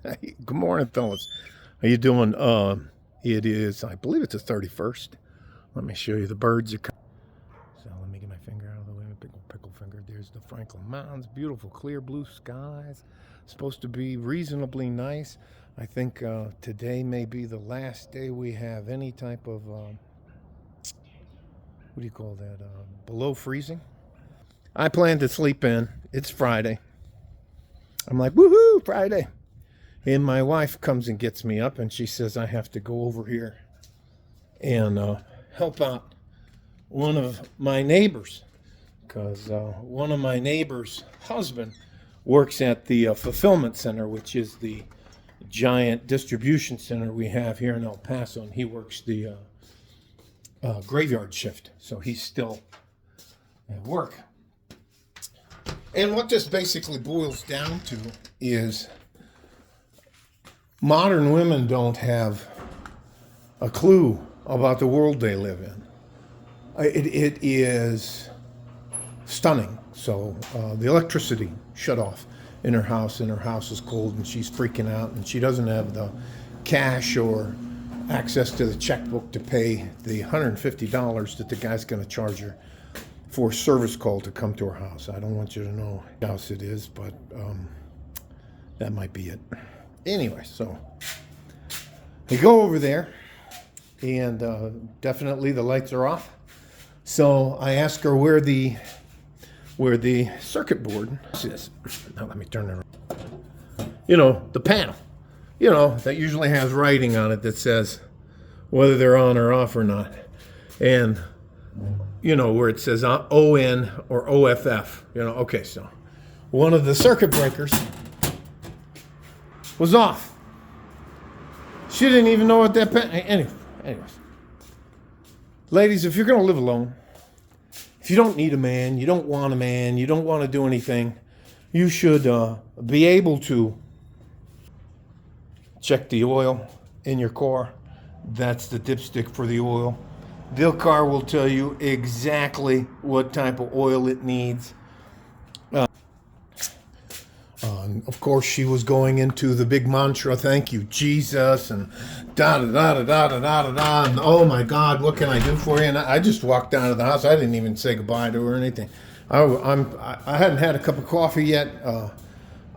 Good morning, fellas. How you doing? It is, I believe it's the 31st. Let me show you the birds are coming. So let me get my finger out of the way. Pickle finger. There's the Franklin Mountains. Beautiful, clear blue skies. Supposed to be reasonably nice. I think today may be the last day we have any type of, what do you call that? Below freezing. I plan to sleep in. It's Friday. I'm like, woohoo, Friday. And my wife comes and gets me up, and she says I have to go over here and help out one of my neighbors, because one of my neighbors' husband works at the fulfillment center, which is the giant distribution center we have here in El Paso, and he works the graveyard shift, so he's still at work. And what this basically boils down to is modern women don't have a clue about the world they live in. It is stunning. So the electricity shut off in her house, and her house is cold, and she's freaking out, and she doesn't have the cash or access to the checkbook to pay the $150 that the guy's going to charge her for a service call to come to her house. I don't want you to know what house it is, but that might be it. Anyway, so we go over there, and definitely the lights are off. So I ask her where the circuit board is. Now let me turn it around. You know, the panel. You know, that usually has writing on it that says whether they're on or off or not. And, you know, where it says ON or OFF. You know, okay, so one of the circuit breakers was off. She didn't even know what that anyways. Ladies, if you're going to live alone, if you don't need a man, you don't want a man, you don't want to do anything, you should be able to check the oil in your car. That's the dipstick for the oil. The car will tell you exactly what type of oil it needs. Of course, she was going into the big mantra, thank you, Jesus, and da-da-da-da-da-da-da-da, and oh my God, what can I do for you? And I just walked out of the house. I didn't even say goodbye to her or anything. I hadn't had a cup of coffee yet.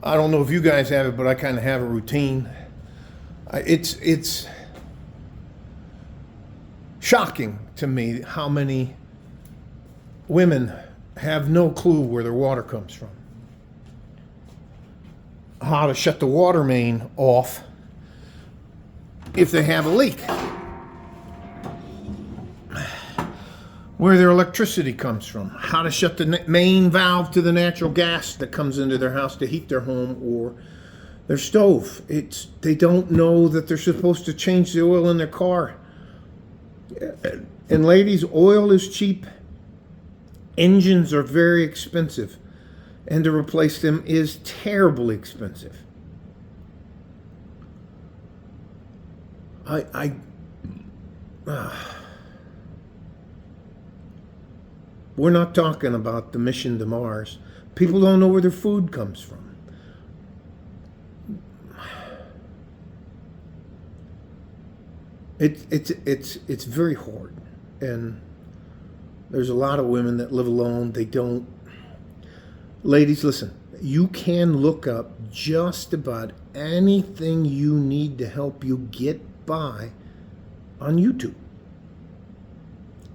I don't know if you guys have it, but I kind of have a routine. It's shocking to me how many women have no clue where their water comes from, how to shut the water main off if they have a leak, where their electricity comes from, how to shut the main valve to the natural gas that comes into their house to heat their home or their stove. They don't know that they're supposed to change the oil in their car. And ladies, oil is cheap. Engines are very expensive. And to replace them is terribly expensive. We're not talking about the mission to Mars. People don't know where their food comes from. It's very hard, and there's a lot of women that live alone. They don't. Ladies, listen, you can look up just about anything you need to help you get by on YouTube.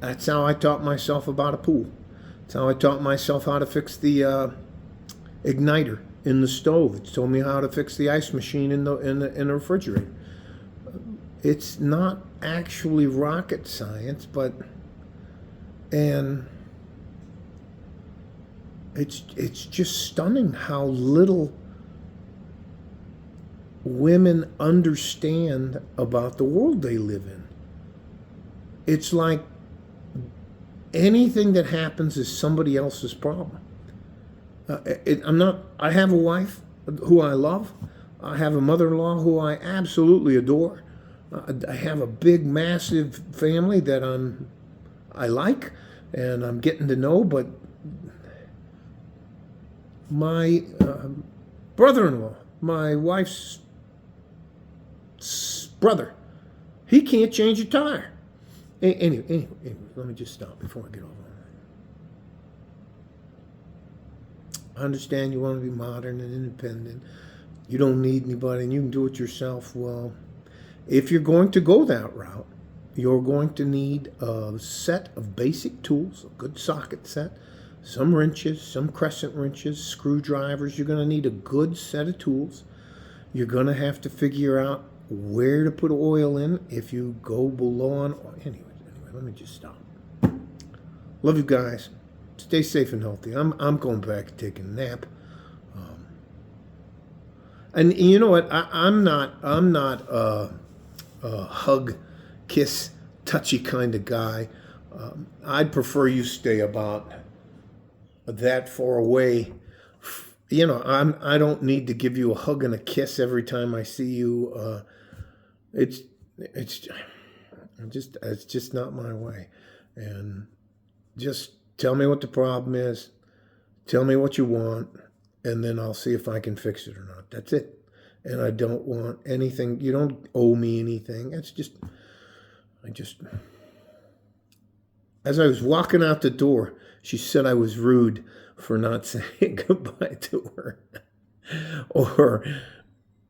That's how I taught myself about a pool. That's how I taught myself how to fix the igniter in the stove. It's told me how to fix the ice machine in the refrigerator. It's not actually rocket science, and it's just stunning how little women understand about the world they live in. It's like anything that happens is somebody else's problem. I have a wife who I love. I have a mother-in-law who I absolutely adore. I have a big, massive family that I like and I'm getting to know, but my brother-in-law, my wife's brother, he can't change a tire. Anyway, let me just stop before I get over on that. I understand you want to be modern and independent. You don't need anybody and you can do it yourself. Well, if you're going to go that route, you're going to need a set of basic tools, a good socket set, some wrenches, some crescent wrenches, screwdrivers. You're going to need a good set of tools. You're going to have to figure out where to put oil in if you go below on oil. Anyway, let me just stop. Love you guys. Stay safe and healthy. I'm going back and taking a nap. And you know what? I'm not a hug, kiss, touchy kind of guy. I'd prefer you stay about that far away. You know, I don't need to give you a hug and a kiss every time I see you. It's just not my way. And just tell me what the problem is. Tell me what you want, and then I'll see if I can fix it or not. That's it. And I don't want anything. You don't owe me anything. As I was walking out the door, she said I was rude for not saying goodbye to her, or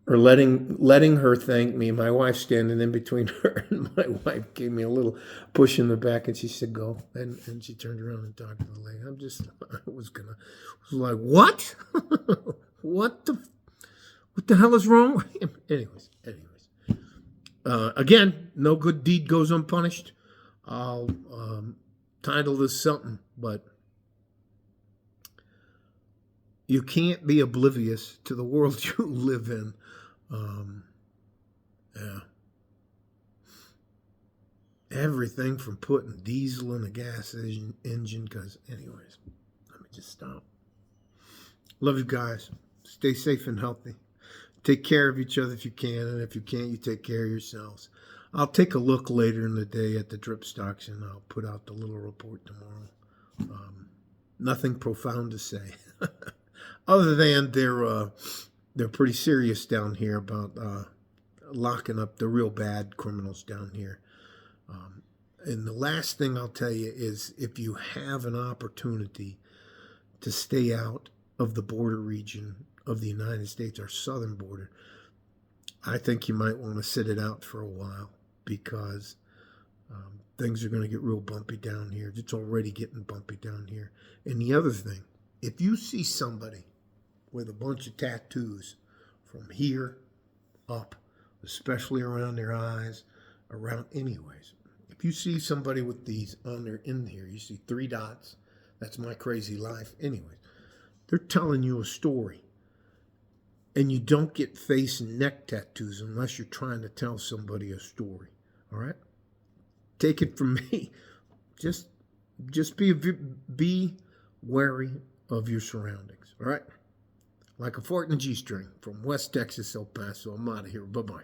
letting her thank me. My wife standing in between her and my wife gave me a little push in the back, and she said, "Go." And she turned around and talked to the lady. I was like, what? What the hell is wrong with him? Anyways. Again, no good deed goes unpunished. I'll title this something, but you can't be oblivious to the world you live in. Yeah. Everything from putting diesel in a gas engine, because anyways, let me just stop. Love you guys. Stay safe and healthy. Take care of each other if you can, and if you can't, you take care of yourselves. I'll take a look later in the day at the drip stocks, and I'll put out the little report tomorrow. Nothing profound to say, other than they're pretty serious down here about locking up the real bad criminals down here. And the last thing I'll tell you is, if you have an opportunity to stay out of the border region of the United States, our southern border, I think you might want to sit it out for a while, because things are going to get real bumpy down here. It's already getting bumpy down here. And the other thing, if you see somebody with a bunch of tattoos from here up, especially around their eyes, anyways, if you see somebody with these in here, you see 3 dots, that's my crazy life. Anyways, they're telling you a story. And you don't get face and neck tattoos unless you're trying to tell somebody a story. All right? Take it from me. Just be wary of your surroundings. All right? Like a fort in a G-string from West Texas, El Paso. I'm out of here. Bye-bye.